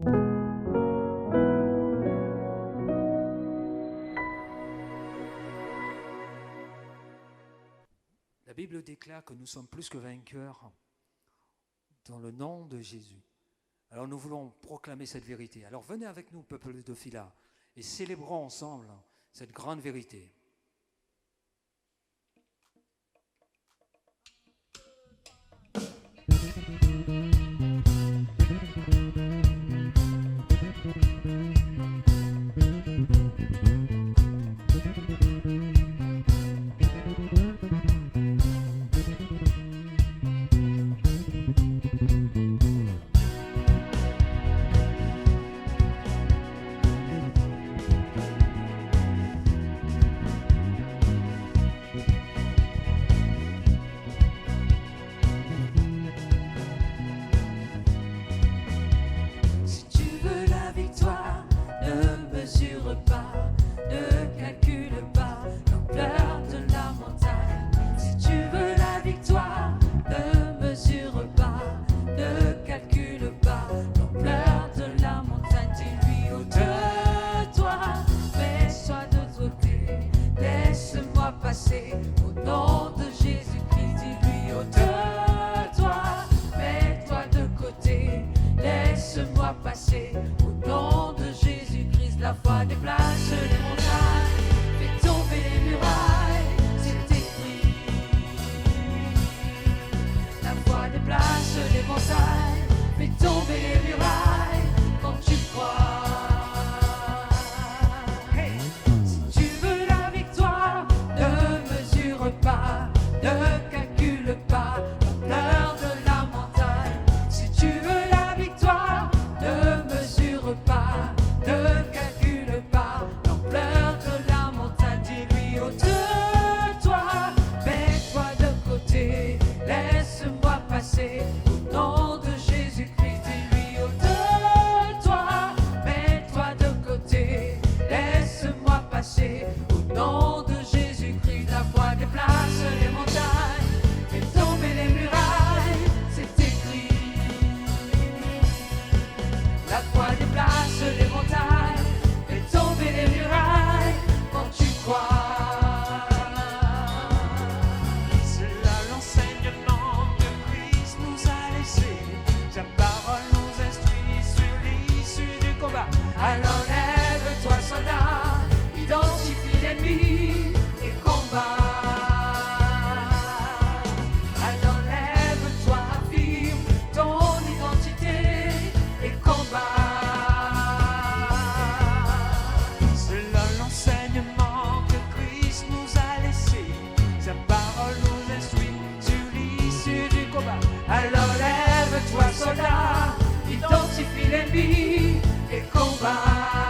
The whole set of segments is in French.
La Bible déclare que nous sommes plus que vainqueurs dans le nom de Jésus. Alors nous voulons proclamer cette vérité. Alors venez avec nous, peuple de Phila, et célébrons ensemble cette grande vérité. Au nom de Jésus-Christ, dis-lui ôte-toi, mets-toi de côté, laisse-moi passer. Au nom de Jésus-Christ, la foi déplace les montagnes, fait tomber les murailles, c'est écrit. La foi déplace les montagnes, fait tomber les murailles, quand tu crois. Ne calcule pas l'ampleur de la montagne. Si tu veux la victoire, ne mesure pas, ne calcule pas l'ampleur de la montagne. Dis-lui ôte-toi, mets-toi de côté, laisse-moi passer. Au nom de Jésus-Christ, dis-lui ôte-toi, mets-toi de côté, laisse-moi passer. Au nom de Jésus-Christ, la foi déplace les montagnes, fait tomber les murailles, c'est écrit. La foi déplace les montagnes, fait tomber les murailles, quand tu crois. C'est là l'enseignement que Christ nous a laissé. Sa parole nous instruit sur l'issue du combat. Alors lève-toi, soldat, identifie l'ennemi et combat. Alors lève-toi, affirme ton identité et combat. C'est là l'enseignement que Christ nous a laissé. Sa parole nous instruit sur l'issue du combat. Alors lève-toi, soldat, identifie l'ennemi et combat.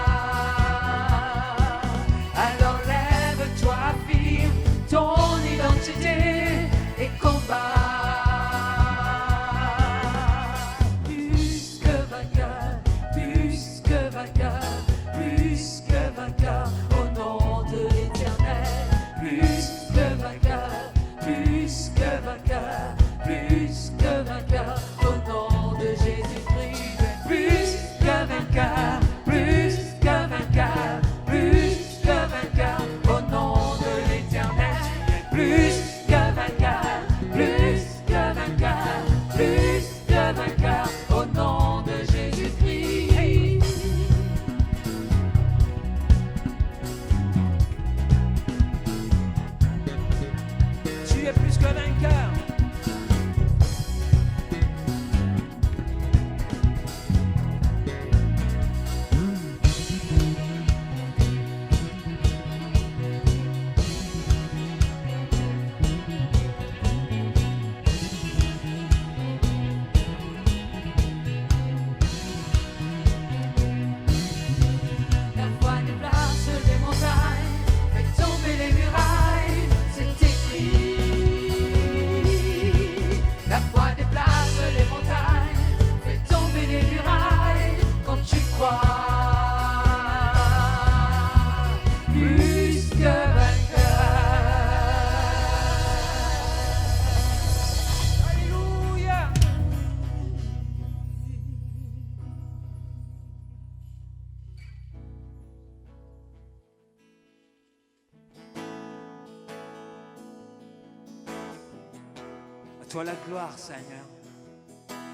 toi la gloire, Seigneur.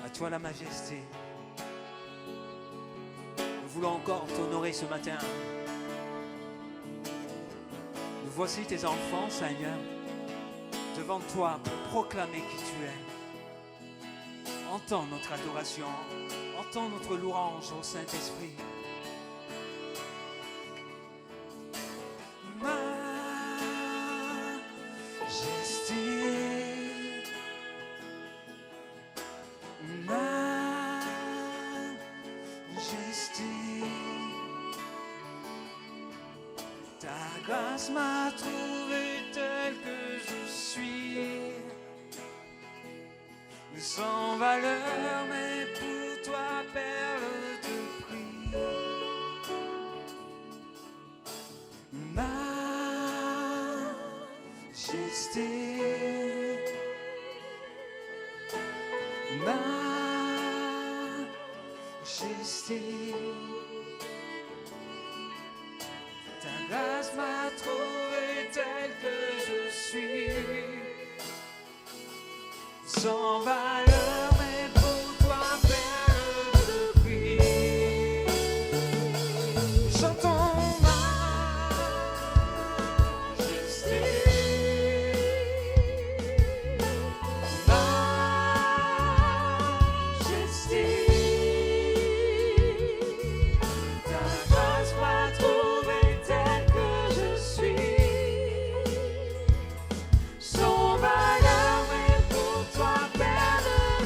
À toi la majesté. Nous voulons encore t'honorer ce matin. Nous voici tes enfants, Seigneur, devant toi pour proclamer qui tu es. Entends notre adoration, entends notre louange au Saint-Esprit. Ta grâce m'a trouvé tel que je suis, sans valeur, mais pour toi, perle de prix. Majesté, majesté. Ta grâce m'a trouvé tel que je suis, sans valeur, mais pour toi, perle de prix. Chantons majesté, majesté. Ta grâce m'a trouvé tel que je suis, sans valeur, mais pour toi, perle de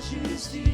majesté.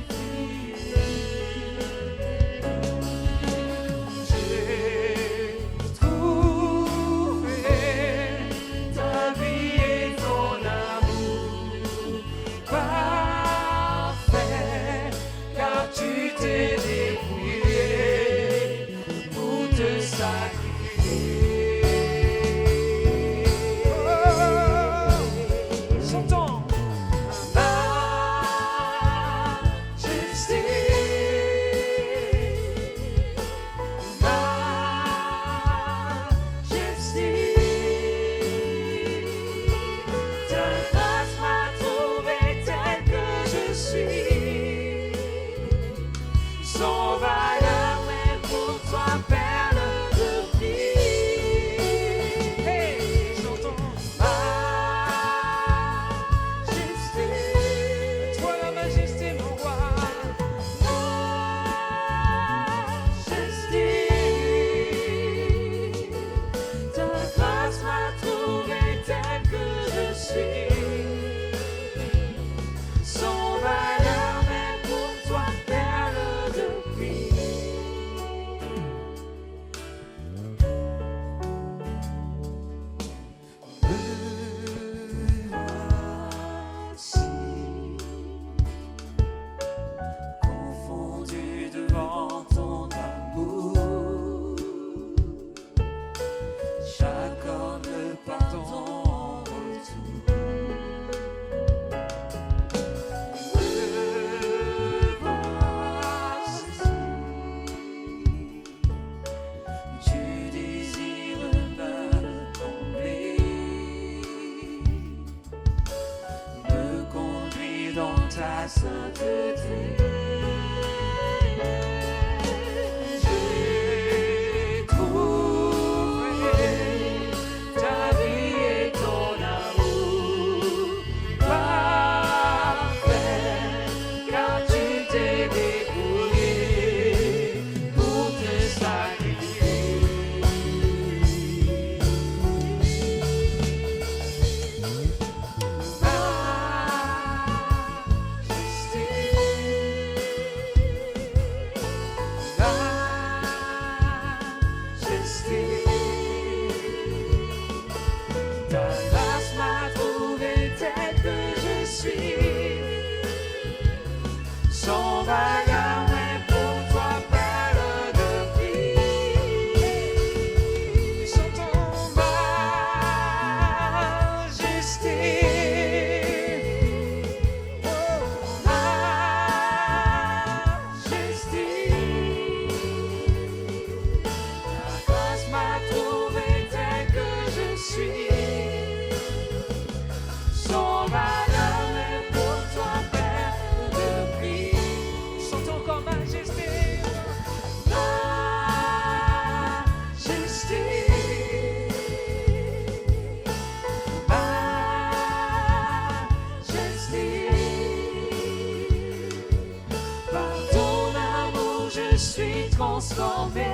transformé.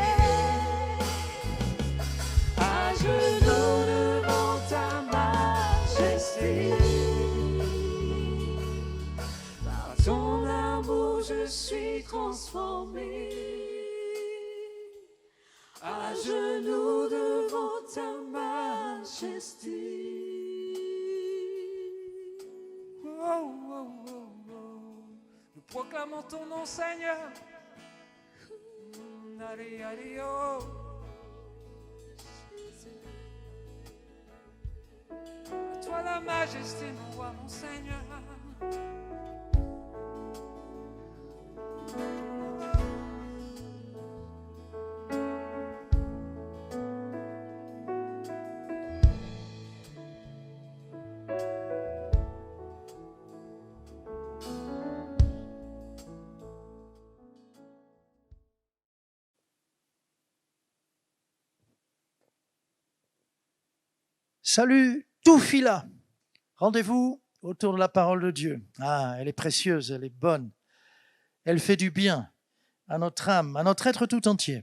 À genoux devant ta majesté. Par ton amour je suis transformé. À genoux devant ta majesté. Oh, oh, oh, oh. Nous proclamons ton nom, Seigneur. Allez, allez, oh. À toi la majesté, mon roi, mon Seigneur. Salut Toufila. Rendez-vous autour de la parole de Dieu. Ah, elle est précieuse, elle est bonne. Elle fait du bien à notre âme, à notre être tout entier.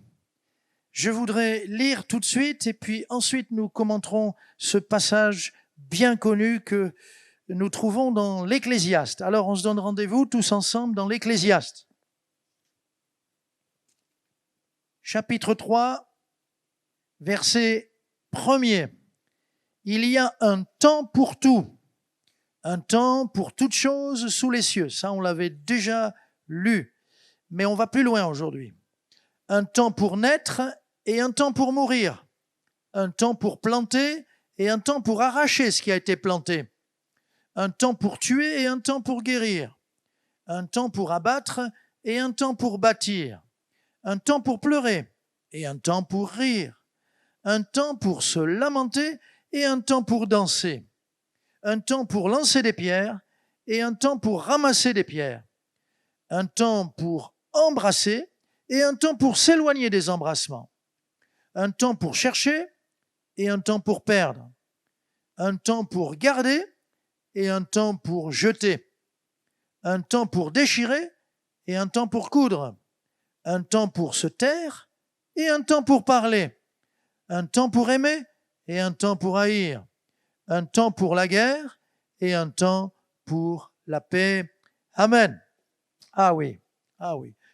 Je voudrais lire tout de suite et puis ensuite nous commenterons ce passage bien connu que nous trouvons dans l'Ecclésiaste. Alors on se donne rendez-vous tous ensemble dans l'Ecclésiaste. Chapitre 3, verset 1er. Il y a un temps pour tout, un temps pour toute chose sous les cieux. Ça, on l'avait déjà lu, mais on va plus loin aujourd'hui. Un temps pour naître et un temps pour mourir. Un temps pour planter et un temps pour arracher ce qui a été planté. Un temps pour tuer et un temps pour guérir. Un temps pour abattre et un temps pour bâtir. Un temps pour pleurer et un temps pour rire. Un temps pour se lamenter et un temps pour danser, un temps pour lancer des pierres et un temps pour ramasser des pierres, un temps pour embrasser et un temps pour s'éloigner des embrassements, un temps pour chercher et un temps pour perdre, un temps pour garder et un temps pour jeter, un temps pour déchirer et un temps pour coudre, un temps pour se taire et un temps pour parler, un temps pour aimer et un temps pour haïr, un temps pour la guerre et un temps pour la paix. Amen. Ah oui.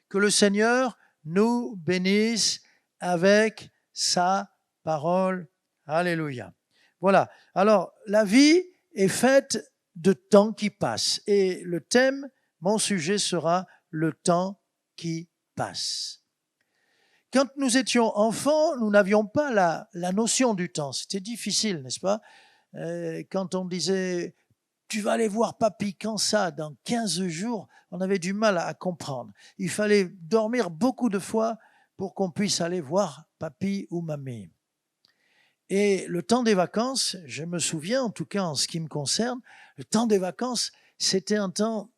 Que le Seigneur nous bénisse avec sa parole. Alléluia. Voilà. Alors, la vie est faite de temps qui passe. Et le thème, mon sujet sera le temps qui passe. Quand nous étions enfants, nous n'avions pas la notion du temps. C'était difficile, n'est-ce pas ? Quand on disait « tu vas aller voir papy quand ça, dans 15 jours », on avait du mal à comprendre. Il fallait dormir beaucoup de fois pour qu'on puisse aller voir papy ou mamie. Et le temps des vacances, je me souviens, en tout cas en ce qui me concerne, le temps des vacances, c'était un temps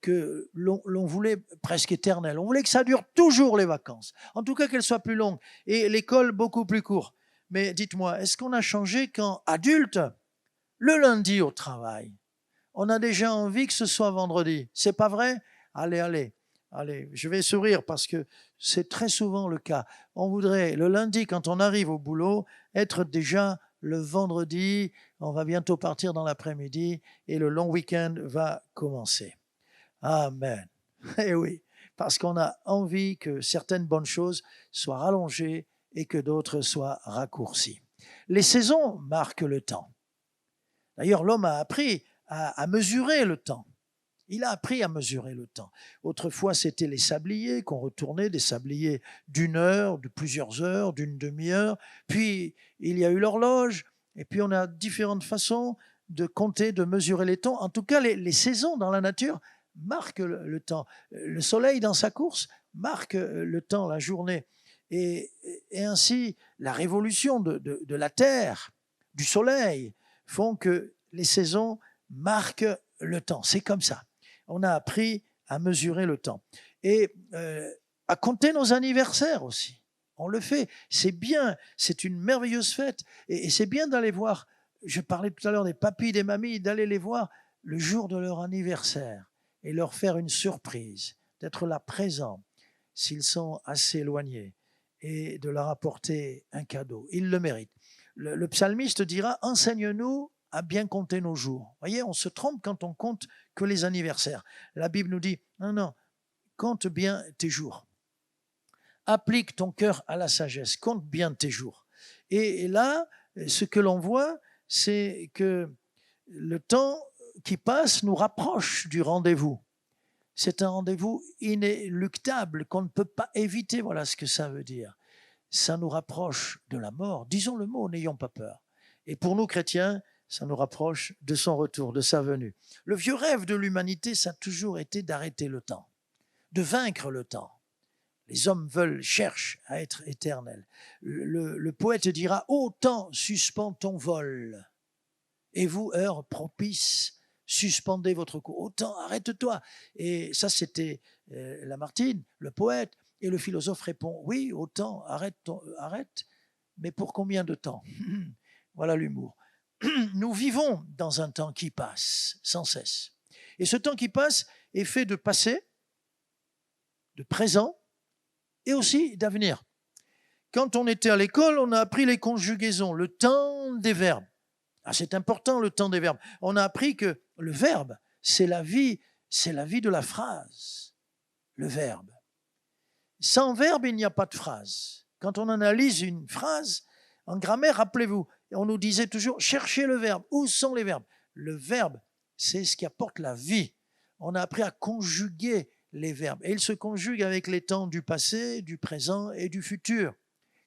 que l'on voulait presque éternel. On voulait que ça dure toujours les vacances. En tout cas, qu'elles soient plus longues. Et l'école beaucoup plus courte. Mais dites-moi, est-ce qu'on a changé quand, adulte, le lundi au travail, on a déjà envie que ce soit vendredi? C'est pas vrai? Allez, je vais sourire parce que c'est très souvent le cas. On voudrait, le lundi, quand on arrive au boulot, être déjà le vendredi. On va bientôt partir dans l'après-midi et le long week-end va commencer. Amen. Eh oui, parce qu'on a envie que certaines bonnes choses soient rallongées et que d'autres soient raccourcies. Les saisons marquent le temps. D'ailleurs, l'homme a appris à mesurer le temps. Il a appris à mesurer le temps. Autrefois, c'était les sabliers qu'on retournait, des sabliers d'1 heure, de plusieurs heures, d'une demi-heure. Puis, il y a eu l'horloge. Et puis, on a différentes façons de compter, de mesurer les temps. En tout cas, les saisons dans la nature marque le temps. Le soleil dans sa course marque le temps, la journée. Et ainsi, la révolution de la Terre, du soleil, font que les saisons marquent le temps. C'est comme ça. On a appris à mesurer le temps. Et à compter nos anniversaires aussi. On le fait. C'est bien. C'est une merveilleuse fête. Et c'est bien d'aller voir. Je parlais tout à l'heure des papis, des mamies, d'aller les voir le jour de leur anniversaire et leur faire une surprise, d'être là présent s'ils sont assez éloignés. et de leur apporter un cadeau. Ils le méritent. Le psalmiste dira « Enseigne-nous à bien compter nos jours ». Vous voyez, on se trompe quand on compte que les anniversaires. La Bible nous dit « Non, non, compte bien tes jours. Applique ton cœur à la sagesse, compte bien tes jours. » Et là, ce que l'on voit, c'est que le temps qui passe nous rapproche du rendez-vous. C'est un rendez-vous inéluctable qu'on ne peut pas éviter. Voilà ce que ça veut dire. Ça nous rapproche de la mort. Disons le mot, n'ayons pas peur. Et pour nous chrétiens, ça nous rapproche de son retour, de sa venue. Le vieux rêve de l'humanité, ça a toujours été d'arrêter le temps, de vaincre le temps. Les hommes cherchent à être éternels. Le poète dira « Ô temps, suspends ton vol, et vous, heure propice, suspendez votre cours. Ô temps, arrête-toi. » Et ça, c'était Lamartine, le poète. Et le philosophe répond « Oui, ô temps, arrête, mais pour combien de temps ?» Voilà l'humour. Nous vivons dans un temps qui passe sans cesse. Et ce temps qui passe est fait de passé, de présent et aussi d'avenir. Quand on était à l'école, on a appris les conjugaisons, le temps des verbes. Ah, c'est important, le temps des verbes. On a appris que le verbe, c'est la vie de la phrase, le verbe. Sans verbe, il n'y a pas de phrase. Quand on analyse une phrase, en grammaire, rappelez-vous, on nous disait toujours, cherchez le verbe. Où sont les verbes? Le verbe, c'est ce qui apporte la vie. On a appris à conjuguer les verbes. Et ils se conjuguent avec les temps du passé, du présent et du futur.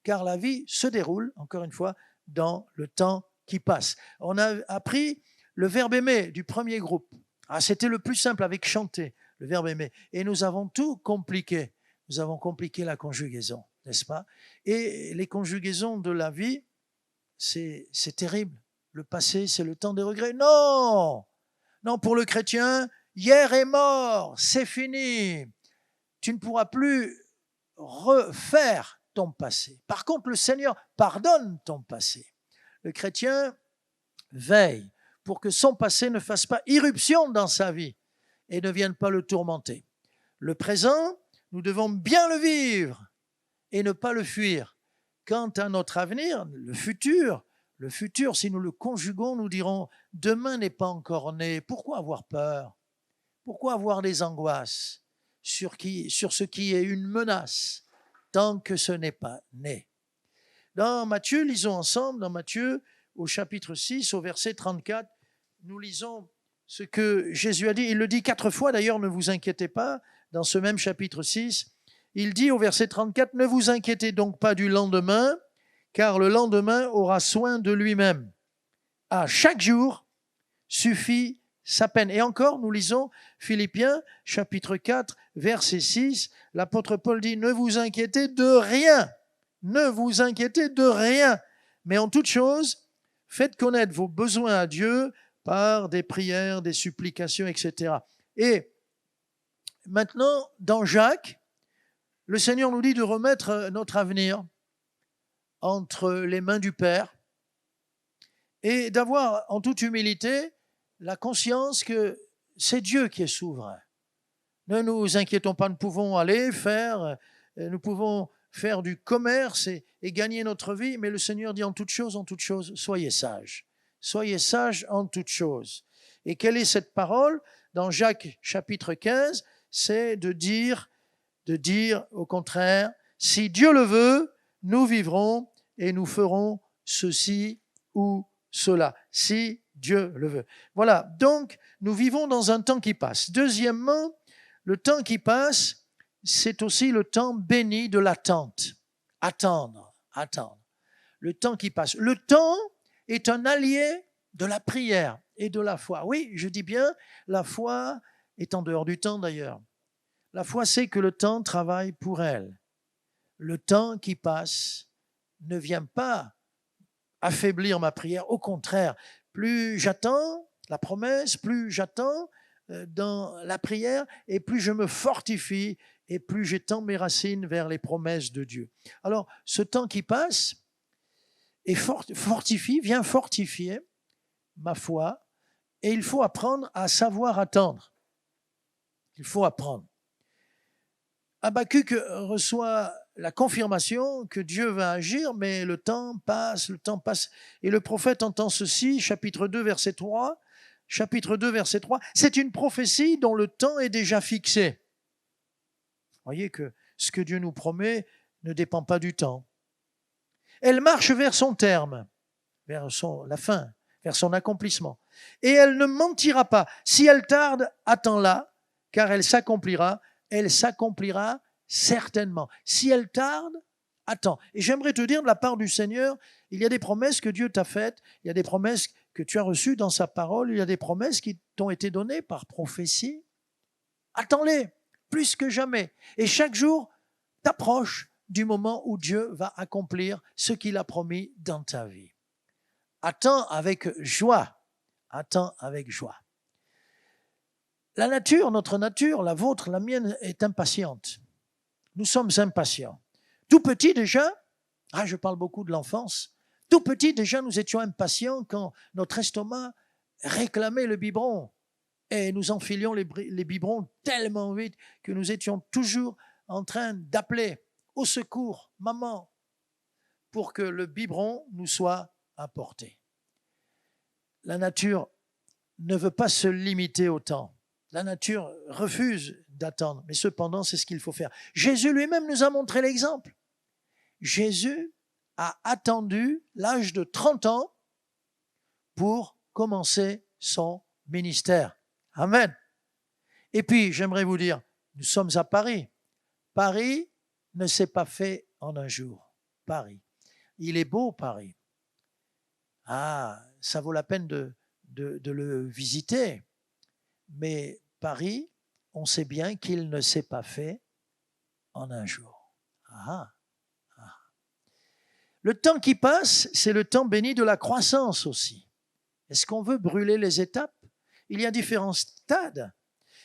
Car la vie se déroule, encore une fois, dans le temps qui passe. On a appris le verbe aimer du premier groupe. Ah, c'était le plus simple avec chanter, le verbe aimer. Et nous avons tout compliqué. Nous avons compliqué la conjugaison, n'est-ce pas? Et les conjugaisons de la vie, c'est terrible. Le passé, c'est le temps des regrets. Non! Non, pour le chrétien, hier est mort, c'est fini. Tu ne pourras plus refaire ton passé. Par contre, le Seigneur pardonne ton passé. Le chrétien veille pour que son passé ne fasse pas irruption dans sa vie et ne vienne pas le tourmenter. Le présent, nous devons bien le vivre et ne pas le fuir. Quant à notre avenir, le futur, si nous le conjuguons, nous dirons « demain n'est pas encore né, pourquoi avoir peur? Pourquoi avoir des angoisses sur ce qui est une menace tant que ce n'est pas né ?» Dans Matthieu, lisons ensemble, dans Matthieu, au chapitre 6, au verset 34, nous lisons ce que Jésus a dit. Il le dit 4 fois, d'ailleurs, ne vous inquiétez pas, dans ce même chapitre 6. Il dit au verset 34, « Ne vous inquiétez donc pas du lendemain, car le lendemain aura soin de lui-même. À chaque jour suffit sa peine. » Et encore, nous lisons Philippiens, chapitre 4, verset 6. L'apôtre Paul dit, « Ne vous inquiétez de rien. Ne vous inquiétez de rien. Mais en toute chose, faites connaître vos besoins à Dieu par des prières, des supplications, etc. » Et maintenant, dans Jacques, le Seigneur nous dit de remettre notre avenir entre les mains du Père et d'avoir en toute humilité la conscience que c'est Dieu qui est souverain. Ne nous inquiétons pas, nous pouvons nous pouvons faire du commerce et gagner notre vie, mais le Seigneur dit en toute chose, soyez sages. Soyez sages en toute chose. Et quelle est cette parole? Dans Jacques chapitre 15, c'est de dire au contraire, si Dieu le veut, nous vivrons et nous ferons ceci ou cela, si Dieu le veut. Voilà, donc nous vivons dans un temps qui passe. Deuxièmement, le temps qui passe, c'est aussi le temps béni de l'attente. Attendre. Le temps qui passe. Le temps est un allié de la prière et de la foi. Oui, je dis bien, la foi est en dehors du temps d'ailleurs. La foi sait que le temps travaille pour elle. Le temps qui passe ne vient pas affaiblir ma prière. Au contraire, plus j'attends la promesse, plus j'attends dans la prière et plus je me fortifie et plus j'étends mes racines vers les promesses de Dieu. Alors, ce temps qui passe vient fortifier ma foi et il faut apprendre à savoir attendre. Il faut apprendre. Habakkuk reçoit la confirmation que Dieu va agir, mais le temps passe. Et le prophète entend ceci, chapitre 2, verset 3. Chapitre 2, verset 3. C'est une prophétie dont le temps est déjà fixé. Voyez que ce que Dieu nous promet ne dépend pas du temps. Elle marche vers son terme, vers la fin, vers son accomplissement. Et elle ne mentira pas. Si elle tarde, attends-la, car elle s'accomplira certainement. Si elle tarde, attends. Et j'aimerais te dire de la part du Seigneur, il y a des promesses que Dieu t'a faites, il y a des promesses que tu as reçues dans sa parole, il y a des promesses qui t'ont été données par prophétie. Attends-les, plus que jamais. Et chaque jour, t'approches du moment où Dieu va accomplir ce qu'il a promis dans ta vie. Attends avec joie. Attends avec joie. La nature, notre nature, la vôtre, la mienne, est impatiente. Nous sommes impatients. Tout petit déjà, je parle beaucoup de l'enfance, tout petit déjà nous étions impatients quand notre estomac réclamait le biberon. Et nous enfilions les biberons tellement vite que nous étions toujours en train d'appeler au secours, maman, pour que le biberon nous soit apporté. La nature ne veut pas se limiter au temps. La nature refuse d'attendre, mais cependant, c'est ce qu'il faut faire. Jésus lui-même nous a montré l'exemple. Jésus a attendu l'âge de 30 ans pour commencer son ministère. Amen. Et puis, j'aimerais vous dire, nous sommes à Paris. Paris ne s'est pas fait en un jour. Paris. Il est beau, Paris. Ça vaut la peine de le visiter. Mais Paris, on sait bien qu'il ne s'est pas fait en un jour. Le temps qui passe, c'est le temps béni de la croissance aussi. Est-ce qu'on veut brûler les étapes? Il y a différents stades.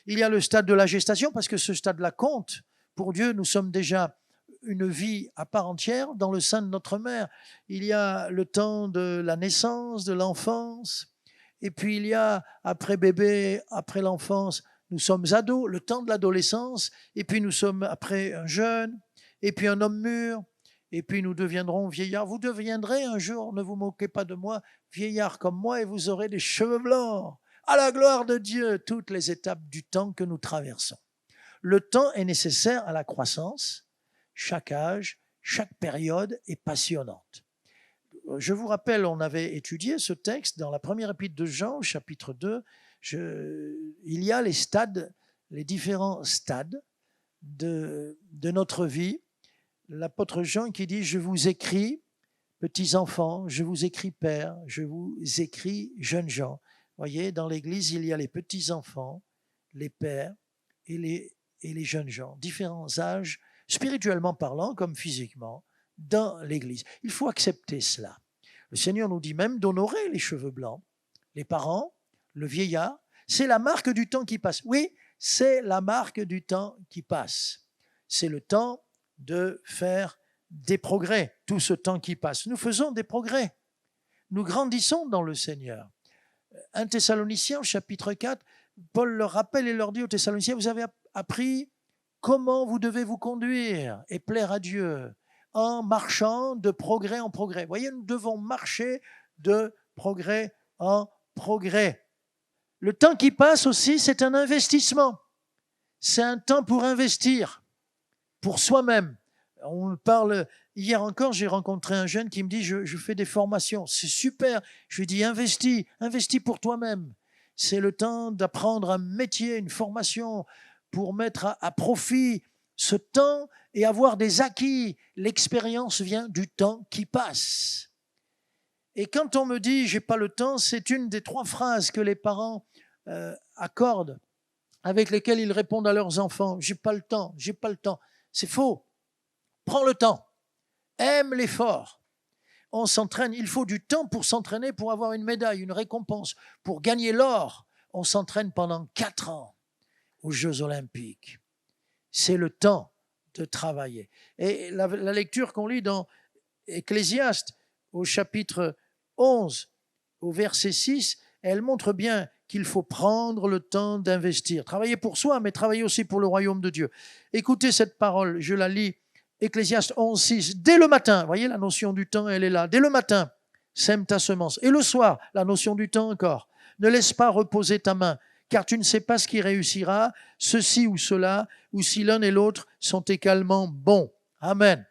Il y a le stade de la gestation, parce que ce stade-là compte. Pour Dieu, nous sommes déjà une vie à part entière dans le sein de notre mère. Il y a le temps de la naissance, de l'enfance. Et puis il y a, après bébé, après l'enfance, nous sommes ados, le temps de l'adolescence. Et puis nous sommes après un jeune, et puis un homme mûr. Et puis nous deviendrons vieillards. Vous deviendrez un jour, ne vous moquez pas de moi, vieillard comme moi, et vous aurez des cheveux blancs. À la gloire de Dieu, toutes les étapes du temps que nous traversons. Le temps est nécessaire à la croissance. Chaque âge, chaque période est passionnante. Je vous rappelle, on avait étudié ce texte dans la première épître de Jean, au chapitre 2. Il y a les stades, les différents stades de notre vie. L'apôtre Jean qui dit « Je vous écris, petits enfants, je vous écris pères, je vous écris jeunes gens ». Vous voyez, dans l'Église, il y a les petits enfants, les pères et les jeunes gens, différents âges, spirituellement parlant comme physiquement, dans l'Église. Il faut accepter cela. Le Seigneur nous dit même d'honorer les cheveux blancs, les parents, le vieillard. C'est la marque du temps qui passe. Oui, c'est la marque du temps qui passe. C'est le temps de faire des progrès, tout ce temps qui passe. Nous faisons des progrès. Nous grandissons dans le Seigneur. 1 Thessaloniciens, chapitre 4, Paul leur rappelle et leur dit aux Thessaloniciens, vous avez appris comment vous devez vous conduire et plaire à Dieu en marchant de progrès en progrès. Vous voyez, nous devons marcher de progrès en progrès. Le temps qui passe aussi, c'est un investissement. C'est un temps pour investir, pour soi-même. On parle, hier encore, j'ai rencontré un jeune qui me dit, je fais des formations, c'est super. Je lui dis, investis pour toi-même. C'est le temps d'apprendre un métier, une formation, pour mettre à profit ce temps et avoir des acquis. L'expérience vient du temps qui passe. Et quand on me dit « j'ai pas le temps », c'est une des 3 phrases que les parents accordent, avec lesquelles ils répondent à leurs enfants. « J'ai pas le temps, j'ai pas le temps ». C'est faux. Prends le temps. Aime l'effort. On s'entraîne. Il faut du temps pour s'entraîner, pour avoir une médaille, une récompense. Pour gagner l'or, on s'entraîne pendant 4 ans aux Jeux Olympiques. C'est le temps de travailler. Et la lecture qu'on lit dans Ecclésiaste, au chapitre 11, au verset 6, elle montre bien qu'il faut prendre le temps d'investir. Travailler pour soi, mais travailler aussi pour le royaume de Dieu. Écoutez cette parole, je la lis Ecclésiaste 11:6, dès le matin, voyez la notion du temps, elle est là, dès le matin, sème ta semence. Et le soir, la notion du temps encore, ne laisse pas reposer ta main, car tu ne sais pas ce qui réussira, ceci ou cela, ou si l'un et l'autre sont également bons. Amen.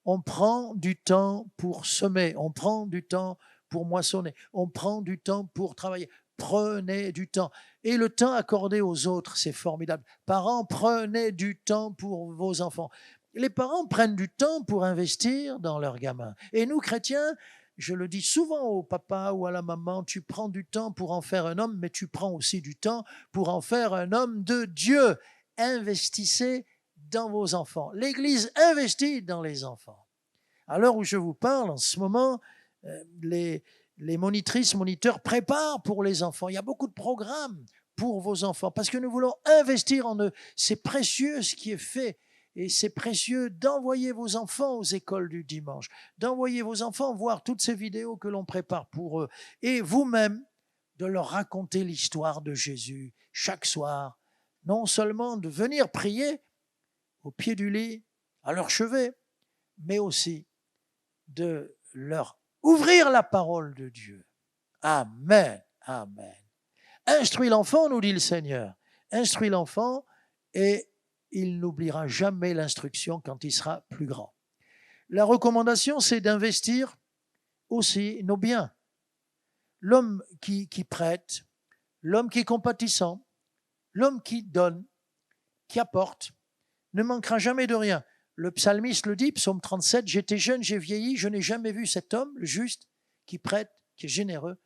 On prend du temps pour semer, on prend du temps pour moissonner, on prend du temps pour travailler. Prenez du temps. Et le temps accordé aux autres, c'est formidable. Parents, prenez du temps pour vos enfants. Les parents prennent du temps pour investir dans leurs gamins. Et nous, chrétiens, je le dis souvent au papa ou à la maman, tu prends du temps pour en faire un homme, mais tu prends aussi du temps pour en faire un homme de Dieu. Investissez dans vos enfants. L'Église investit dans les enfants. À l'heure où je vous parle, en ce moment, les monitrices, moniteurs préparent pour les enfants. Il y a beaucoup de programmes pour vos enfants parce que nous voulons investir en eux. C'est précieux ce qui est fait. Et c'est précieux d'envoyer vos enfants aux écoles du dimanche, d'envoyer vos enfants voir toutes ces vidéos que l'on prépare pour eux. Et vous-même, de leur raconter l'histoire de Jésus chaque soir. Non seulement de venir prier au pied du lit, à leur chevet, mais aussi de leur ouvrir la parole de Dieu. Amen, amen. Instruis l'enfant, nous dit le Seigneur. Instruis l'enfant et il n'oubliera jamais l'instruction quand il sera plus grand. La recommandation, c'est d'investir aussi nos biens. L'homme qui prête, l'homme qui est compatissant, l'homme qui donne, qui apporte, ne manquera jamais de rien. Le psalmiste le dit, psaume 37, « J'étais jeune, j'ai vieilli, je n'ai jamais vu cet homme, le juste, qui prête, qui est généreux,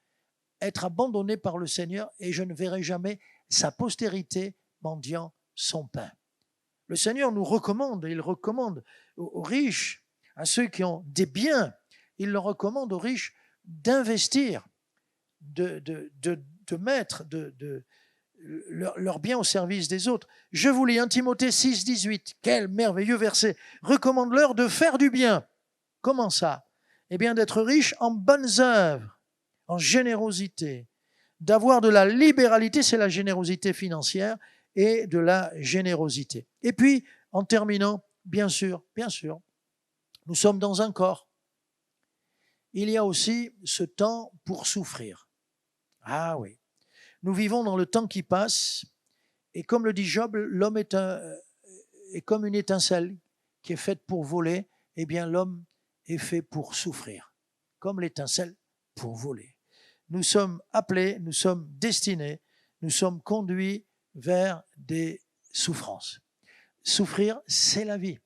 être abandonné par le Seigneur, et je ne verrai jamais sa postérité mendiant son pain. » Le Seigneur nous recommande, il recommande aux riches, à ceux qui ont des biens, il leur recommande aux riches d'investir, de mettre leurs biens au service des autres. Je vous lis 1 Timothée 6, 18, quel merveilleux verset. Recommande-leur de faire du bien. Comment ça? Eh bien, d'être riche en bonnes œuvres, en générosité, d'avoir de la libéralité, c'est la générosité financière, et de la générosité. Et puis, en terminant, bien sûr, nous sommes dans un corps. Il y a aussi ce temps pour souffrir. Ah oui. Nous vivons dans le temps qui passe, et comme le dit Job, l'homme est comme une étincelle qui est faite pour voler, eh bien l'homme est fait pour souffrir, comme l'étincelle pour voler. Nous sommes appelés, nous sommes destinés, nous sommes conduits vers des souffrances. Souffrir, c'est la vie.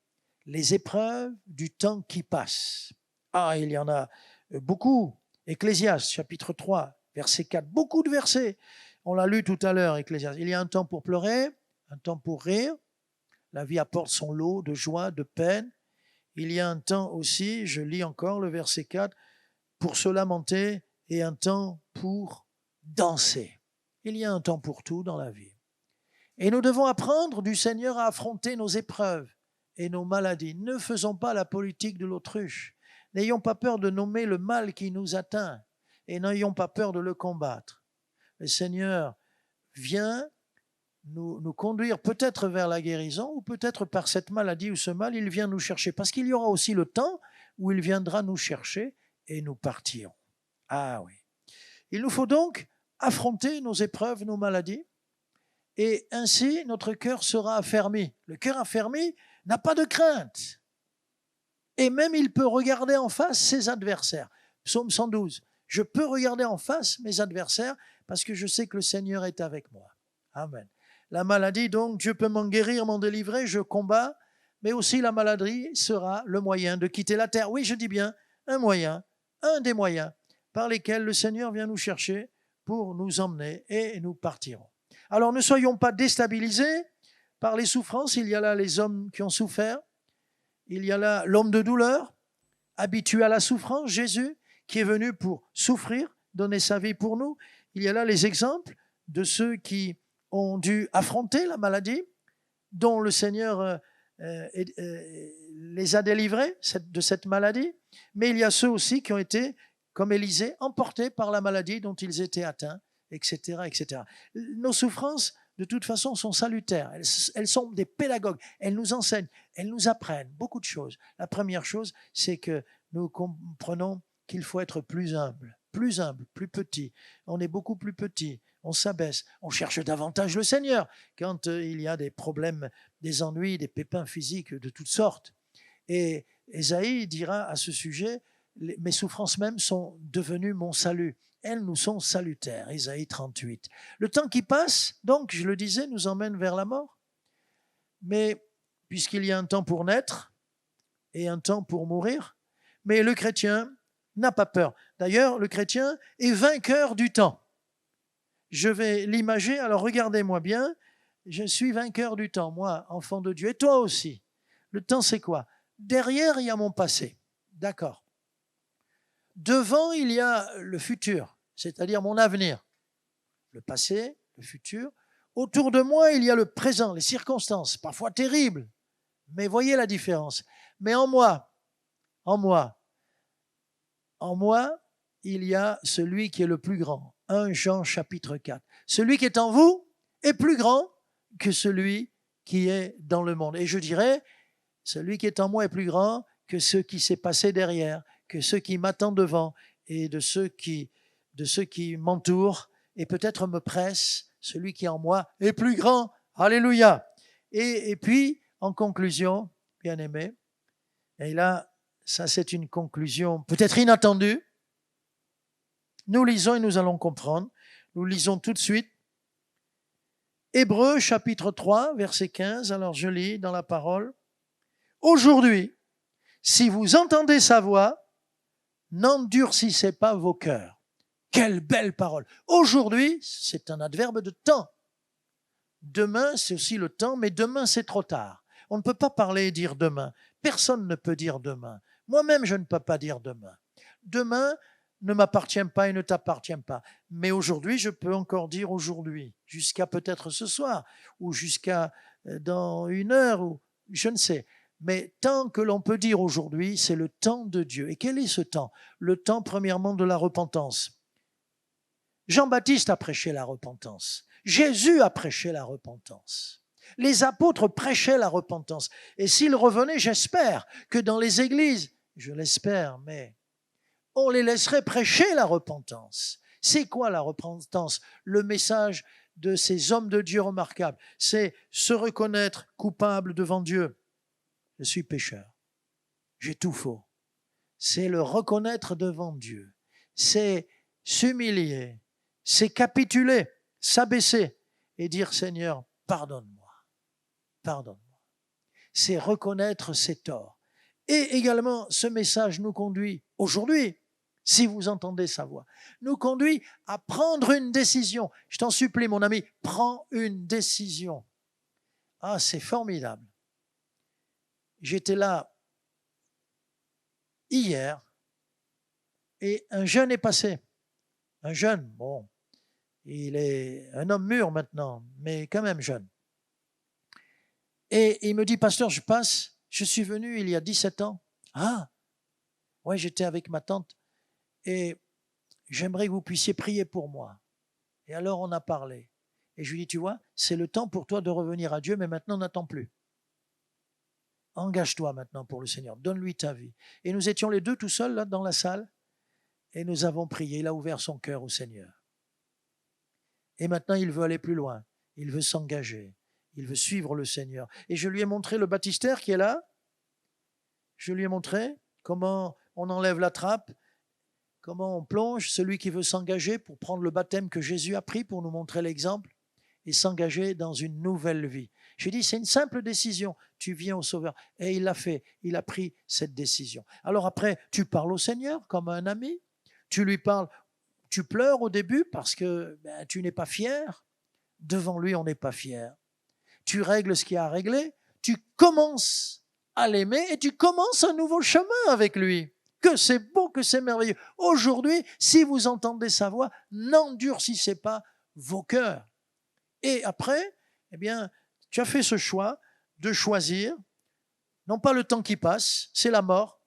Les épreuves du temps qui passe. Ah, il y en a beaucoup. Ecclésiaste, chapitre 3, verset 4. Beaucoup de versets. On l'a lu tout à l'heure, Ecclésiaste. Il y a un temps pour pleurer, un temps pour rire. La vie apporte son lot de joie, de peine. Il y a un temps aussi, je lis encore le verset 4, pour se lamenter et un temps pour danser. Il y a un temps pour tout dans la vie. Et nous devons apprendre du Seigneur à affronter nos épreuves et nos maladies. Ne faisons pas la politique de l'autruche. N'ayons pas peur de nommer le mal qui nous atteint et n'ayons pas peur de le combattre. Le Seigneur vient nous conduire peut-être vers la guérison ou peut-être par cette maladie ou ce mal, il vient nous chercher. Parce qu'il y aura aussi le temps où il viendra nous chercher et nous partirons. Ah oui. Il nous faut donc affronter nos épreuves, nos maladies. Et ainsi, notre cœur sera affermi. Le cœur affermi n'a pas de crainte. Et même, il peut regarder en face ses adversaires. Psaume 112. Je peux regarder en face mes adversaires parce que je sais que le Seigneur est avec moi. Amen. La maladie, donc, Dieu peut m'en guérir, m'en délivrer, je combats, mais aussi la maladie sera le moyen de quitter la terre. Oui, je dis bien, un moyen, un des moyens par lesquels le Seigneur vient nous chercher pour nous emmener et nous partirons. Alors ne soyons pas déstabilisés par les souffrances. Il y a là les hommes qui ont souffert. Il y a là l'homme de douleur, habitué à la souffrance, Jésus, qui est venu pour souffrir, donner sa vie pour nous. Il y a là les exemples de ceux qui ont dû affronter la maladie, dont le Seigneur les a délivrés de cette maladie. Mais il y a ceux aussi qui ont été, comme Élisée, emportés par la maladie dont ils étaient atteints, etc., etc. Nos souffrances de toute façon, sont salutaires. Elles sont des pédagogues. Elles nous enseignent, elles nous apprennent beaucoup de choses. La première chose, c'est que nous comprenons qu'il faut être plus humble, plus petit. On est beaucoup plus petit, on s'abaisse, on cherche davantage le Seigneur quand il y a des problèmes, des ennuis, des pépins physiques de toutes sortes. Et Ésaïe dira à ce sujet, mes souffrances même sont devenues mon salut. Elles nous sont salutaires, Ésaïe 38. Le temps qui passe, donc, je le disais, nous emmène vers la mort. Mais puisqu'il y a un temps pour naître et un temps pour mourir, mais le chrétien n'a pas peur. D'ailleurs, le chrétien est vainqueur du temps. Je vais l'imager, alors regardez-moi bien, je suis vainqueur du temps, moi, enfant de Dieu, et toi aussi. Le temps, c'est quoi? Derrière, il y a mon passé. D'accord. Devant, il y a le futur, c'est-à-dire mon avenir. Le passé, le futur. Autour de moi, il y a le présent, les circonstances, parfois terribles. Mais voyez la différence. Mais en moi, il y a celui qui est le plus grand. 1 Jean chapitre 4. Celui qui est en vous est plus grand que celui qui est dans le monde. Et je dirais, celui qui est en moi est plus grand que ce qui s'est passé derrière, que ceux qui m'attendent devant et de ceux qui m'entourent et peut-être me pressent. Celui qui est en moi est plus grand. Alléluia. Et puis, en conclusion, bien-aimés, et là, ça c'est une conclusion peut-être inattendue. Nous lisons et nous allons comprendre. Nous lisons tout de suite. Hébreux chapitre 3, verset 15. Alors je lis dans la parole. Aujourd'hui, si vous entendez sa voix, n'endurcissez pas vos cœurs. Quelle belle parole. Aujourd'hui, c'est un adverbe de temps. Demain, c'est aussi le temps, mais demain, c'est trop tard. On ne peut pas parler et dire demain. Personne ne peut dire demain. Moi-même, je ne peux pas dire demain. Demain ne m'appartient pas et ne t'appartient pas. Mais aujourd'hui, je peux encore dire aujourd'hui, jusqu'à peut-être ce soir, ou jusqu'à dans 1 heure, ou je ne sais. Mais tant que l'on peut dire aujourd'hui, c'est le temps de Dieu. Et quel est ce temps? Le temps, premièrement, de la repentance. Jean-Baptiste a prêché la repentance. Jésus a prêché la repentance. Les apôtres prêchaient la repentance. Et s'ils revenaient, j'espère que dans les églises, je l'espère, mais on les laisserait prêcher la repentance. C'est quoi la repentance? Le message de ces hommes de Dieu remarquables, c'est se reconnaître coupable devant Dieu. Je suis pécheur. J'ai tout faux. C'est le reconnaître devant Dieu. C'est s'humilier. C'est capituler, s'abaisser et dire Seigneur, pardonne-moi. Pardonne-moi. C'est reconnaître ses torts. Et également, ce message nous conduit aujourd'hui, si vous entendez sa voix, nous conduit à prendre une décision. Je t'en supplie, mon ami, prends une décision. Ah, c'est formidable. J'étais là hier et un jeune est passé. Un jeune, bon, il est un homme mûr maintenant, mais quand même jeune. Et il me dit, pasteur, je suis venu il y a 17 ans. Ah, ouais, j'étais avec ma tante et j'aimerais que vous puissiez prier pour moi. Et alors on a parlé. Et je lui dis, tu vois, c'est le temps pour toi de revenir à Dieu, mais maintenant n'attends plus. Engage-toi maintenant pour le Seigneur, donne-lui ta vie. Et nous étions les deux tout seuls là dans la salle et nous avons prié. Il a ouvert son cœur au Seigneur. Et maintenant il veut aller plus loin, il veut s'engager, il veut suivre le Seigneur. Et je lui ai montré le baptistère qui est là. Je lui ai montré comment on enlève la trappe, comment on plonge, celui qui veut s'engager pour prendre le baptême que Jésus a pris pour nous montrer l'exemple et s'engager dans une nouvelle vie. J'ai dit, c'est une simple décision. Tu viens au Sauveur. Et il l'a fait. Il a pris cette décision. Alors après, tu parles au Seigneur comme un ami. Tu lui parles. Tu pleures au début parce que tu n'es pas fier. Devant lui, on n'est pas fier. Tu règles ce qu'il y a à régler. Tu commences à l'aimer et tu commences un nouveau chemin avec lui. Que c'est beau, que c'est merveilleux. Aujourd'hui, si vous entendez sa voix, n'endurcissez pas vos cœurs. Et après, eh bien, tu as fait ce choix de choisir, non pas le temps qui passe, c'est la mort.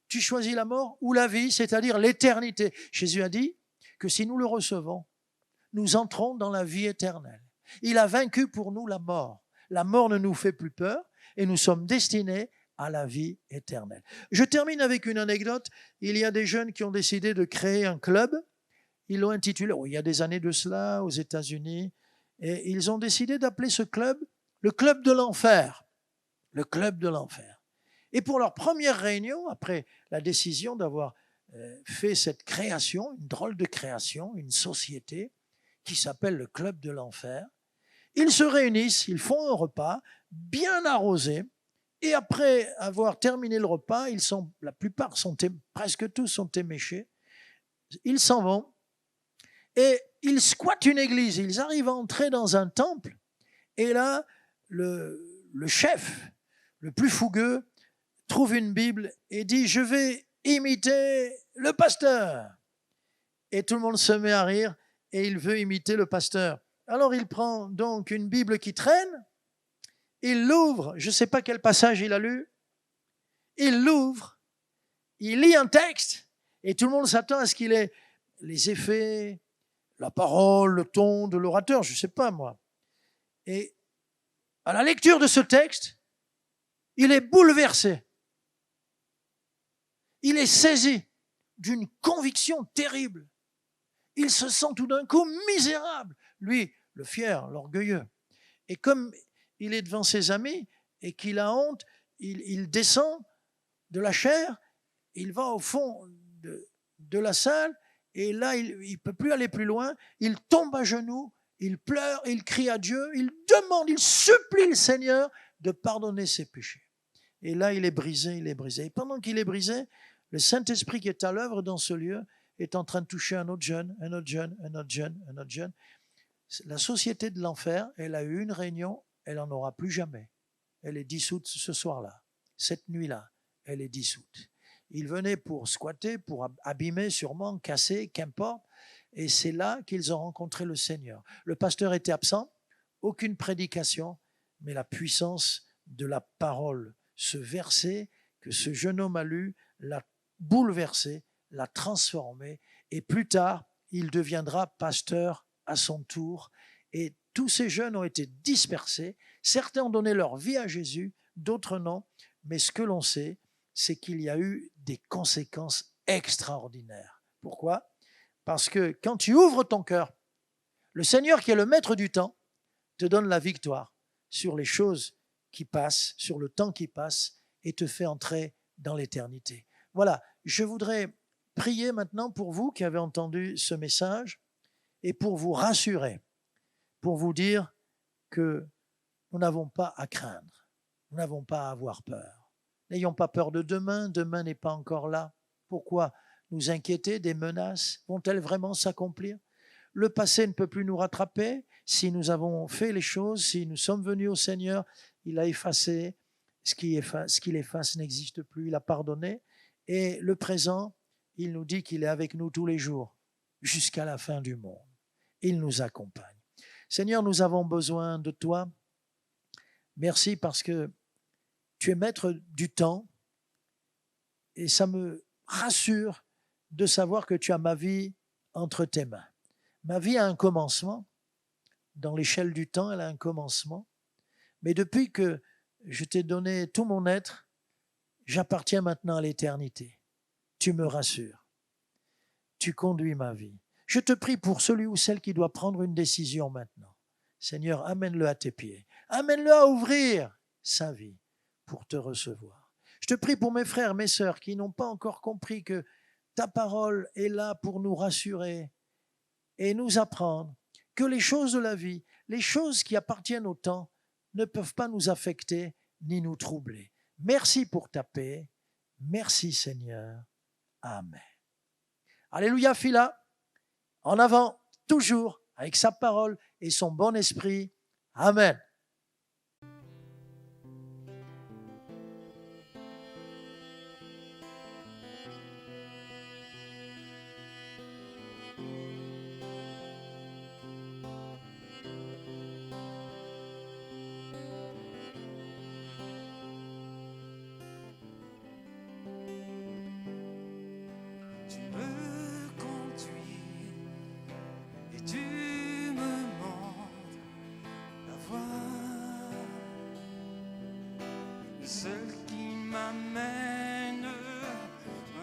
Tu choisis la mort ou la vie, c'est-à-dire l'éternité. Jésus a dit que si nous le recevons, nous entrons dans la vie éternelle. Il a vaincu pour nous la mort. La mort ne nous fait plus peur et nous sommes destinés à la vie éternelle. Je termine avec une anecdote. Il y a des jeunes qui ont décidé de créer un club. Ils l'ont intitulé, il y a des années de cela, aux États-Unis, et ils ont décidé d'appeler ce club le Club de l'Enfer. Le Club de l'Enfer. Et pour leur première réunion, après la décision d'avoir fait cette création, une drôle de création, une société qui s'appelle le Club de l'Enfer, ils se réunissent, ils font un repas bien arrosé, et après avoir terminé le repas, la plupart presque tous sont éméchés, ils s'en vont, et ils squattent une église, ils arrivent à entrer dans un temple, et là, le chef, le plus fougueux, trouve une Bible et dit « Je vais imiter le pasteur ». Et tout le monde se met à rire et il veut imiter le pasteur. Alors il prend donc une Bible qui traîne, il l'ouvre, je ne sais pas quel passage il a lu, il l'ouvre, il lit un texte et tout le monde s'attend à ce qu'il ait les effets, la parole, le ton de l'orateur, je ne sais pas moi. Et à la lecture de ce texte, il est bouleversé. Il est saisi d'une conviction terrible. Il se sent tout d'un coup misérable. Lui, le fier, l'orgueilleux. Et comme il est devant ses amis et qu'il a honte, il descend de la chaire, il va au fond de la salle et là, il ne peut plus aller plus loin. Il tombe à genoux, il pleure, il crie à Dieu, il demande, il supplie le Seigneur de pardonner ses péchés. Et là, il est brisé, il est brisé. Et pendant qu'il est brisé, le Saint-Esprit qui est à l'œuvre dans ce lieu est en train de toucher un autre jeune, un autre jeune, un autre jeune, un autre jeune. La société de l'enfer, elle a eu une réunion, elle n'en aura plus jamais. Elle est dissoute ce soir-là. Cette nuit-là, elle est dissoute. Ils venaient pour squatter, pour abîmer sûrement, casser, qu'importe. Et c'est là qu'ils ont rencontré le Seigneur. Le pasteur était absent, aucune prédication, mais la puissance de la parole, ce verset que ce jeune homme a lu, l'a bouleversé, l'a transformé. Et plus tard, il deviendra pasteur à son tour. Et tous ces jeunes ont été dispersés. Certains ont donné leur vie à Jésus, d'autres non. Mais ce que l'on sait, c'est qu'il y a eu des conséquences extraordinaires. Pourquoi ? Parce que quand tu ouvres ton cœur, le Seigneur qui est le maître du temps te donne la victoire sur les choses qui passent, sur le temps qui passe et te fait entrer dans l'éternité. Voilà, je voudrais prier maintenant pour vous qui avez entendu ce message et pour vous rassurer, pour vous dire que nous n'avons pas à craindre, nous n'avons pas à avoir peur. N'ayons pas peur de demain, demain n'est pas encore là. Pourquoi nous inquiéter des menaces? Vont-elles vraiment s'accomplir? Le passé ne peut plus nous rattraper. Si nous avons fait les choses, si nous sommes venus au Seigneur, il a effacé. Ce qu'il efface n'existe plus. Il a pardonné. Et le présent, il nous dit qu'il est avec nous tous les jours, jusqu'à la fin du monde. Il nous accompagne. Seigneur, nous avons besoin de toi. Merci parce que tu es maître du temps et ça me rassure de savoir que tu as ma vie entre tes mains. Ma vie a un commencement. Dans l'échelle du temps, elle a un commencement. Mais depuis que je t'ai donné tout mon être, j'appartiens maintenant à l'éternité. Tu me rassures. Tu conduis ma vie. Je te prie pour celui ou celle qui doit prendre une décision maintenant. Seigneur, amène-le à tes pieds. Amène-le à ouvrir sa vie pour te recevoir. Je te prie pour mes frères, mes sœurs qui n'ont pas encore compris que ta parole est là pour nous rassurer et nous apprendre que les choses de la vie, les choses qui appartiennent au temps, ne peuvent pas nous affecter ni nous troubler. Merci pour ta paix. Merci Seigneur. Amen. Alléluia, Phila. En avant, toujours, avec sa parole et son bon esprit. Amen. Tu me conduis et tu me montres m'amènes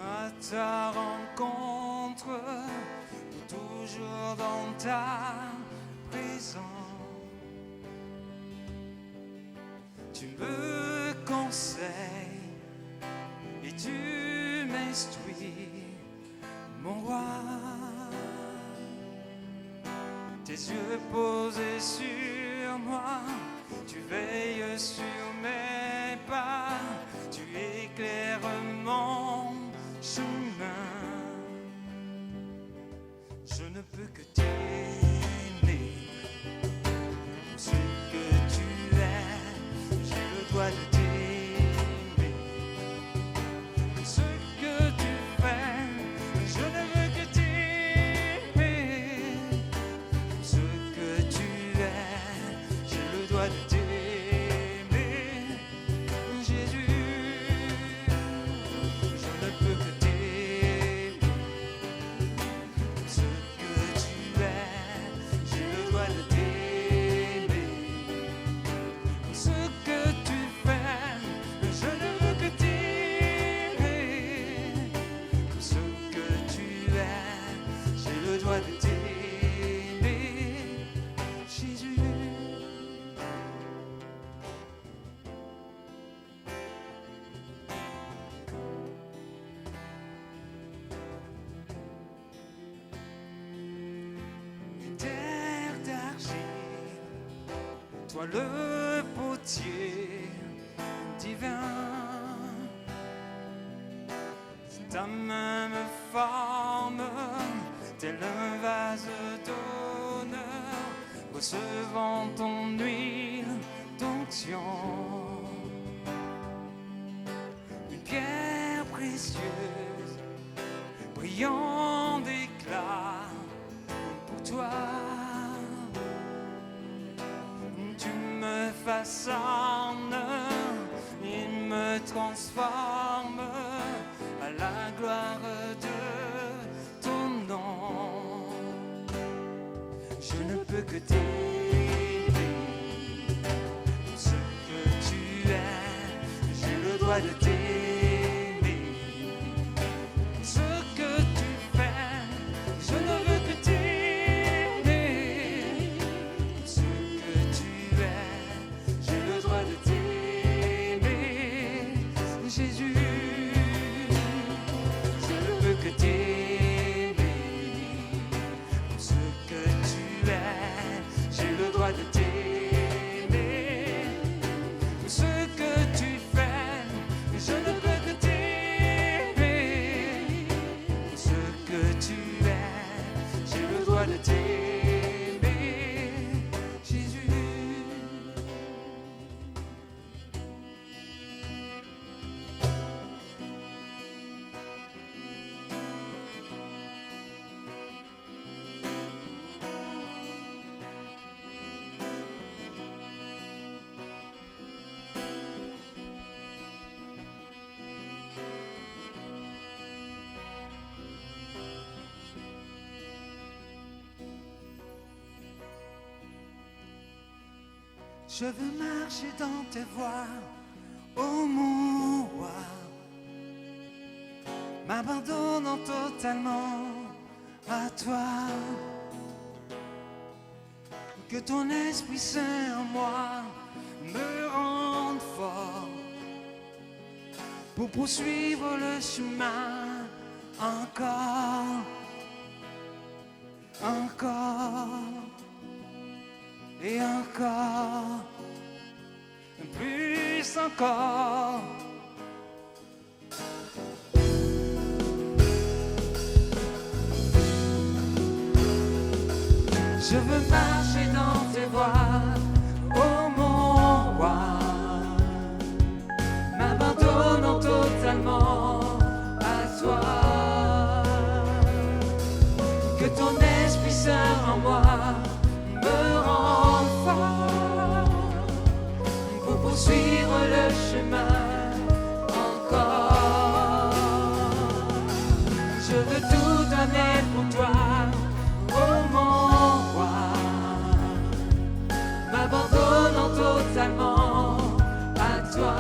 à ta rencontre, toujours dans ta présence. Tu me conseilles et tu m'instruis, mon roi. Tes yeux posés sur moi, tu veilles sur mes pas, tu éclaires mon chemin. Je ne peux que t'aimer pour ce que tu es. J'ai le droit de t'aimer pour ce que tu fais. Je ne veux que t'aimer pour ce que tu es. J'ai le droit de t'aimer, Jésus. Je ne peux que t'aimer pour ce que tu es. J'ai le droit de t'aimer pour ce que tu fais. Je ne veux que t'aimer pour ce que tu es. J'ai le droit de t'aimer, Jésus. Une terre d'argile, toi le potier divin. Ta main me forme tel un vase d'honneur, recevant ton huile d'onction. Une pierre précieuse, brillant d'éclat pour toi. Tu me façonnes, il me transforme à la gloire de ton nom. Je ne peux que t'aimer pour ce que tu es. J'ai le droit de t'aimer pour ce que tu fais. Je ne veux que t'aimer pour ce que tu es. J'ai le droit de t'aimer, Jésus. Je ne veux que t'aimer pour ce que tu es. J'ai le droit de t'aimer pour ce que tu fais. Je ne peux que t'aimer pour ce que tu es. J'ai le droit de t'aimer, Jésus. Je veux marcher dans tes voies, ô mon roi, m'abandonnant totalement à toi. Que ton Esprit Saint en moi me rende fort pour poursuivre le chemin encore, encore. Et encore, plus encore. Je veux marcher dans tes voies, ô mon roi, m'abandonnant totalement à toi. Que ton Esprit Saint en moi me rende fort pour poursuivre le chemin encore. Je veux tout donner pour toi, ô mon roi, m'abandonnant totalement à toi.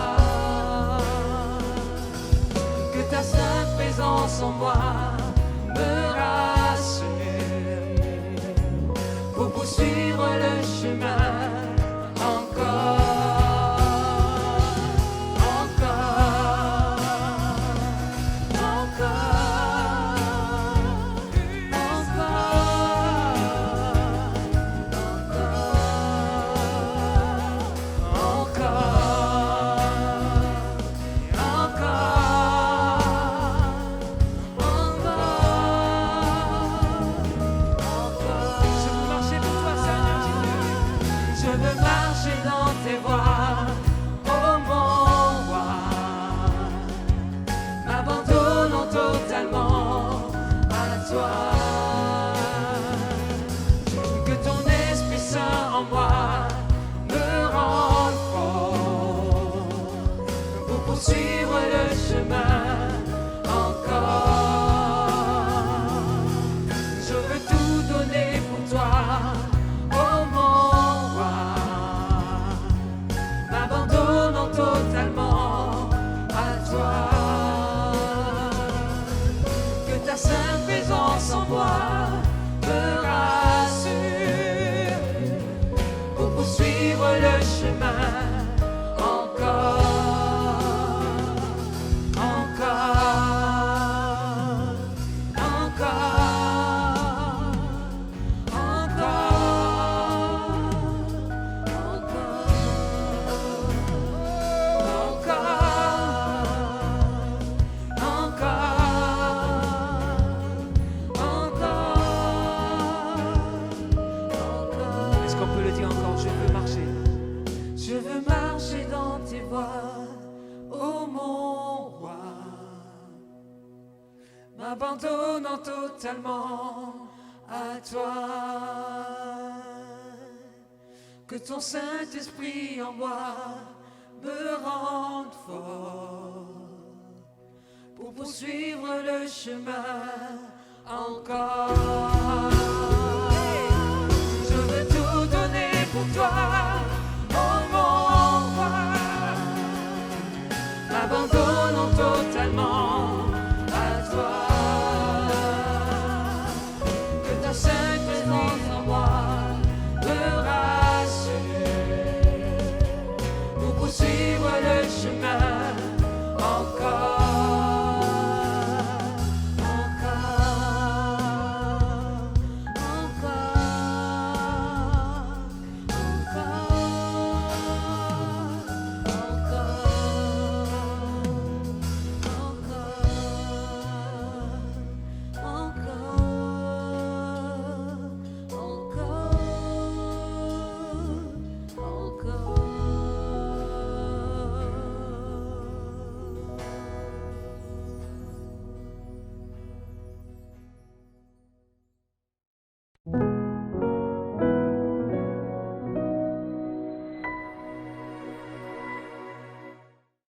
présence en moi me rassure pour poursuivre le chemin encore. Suivre le chemin encore. Je veux tout donner pour toi, oh mon roi. M'abandonnant totalement à toi. Que ta sainte présence en moi me rassure pour poursuivre le chemin encore. Je veux marcher dans tes voies, ô mon roi, m'abandonnant totalement à toi. Que ton Saint-Esprit en moi me rende fort pour poursuivre le chemin encore.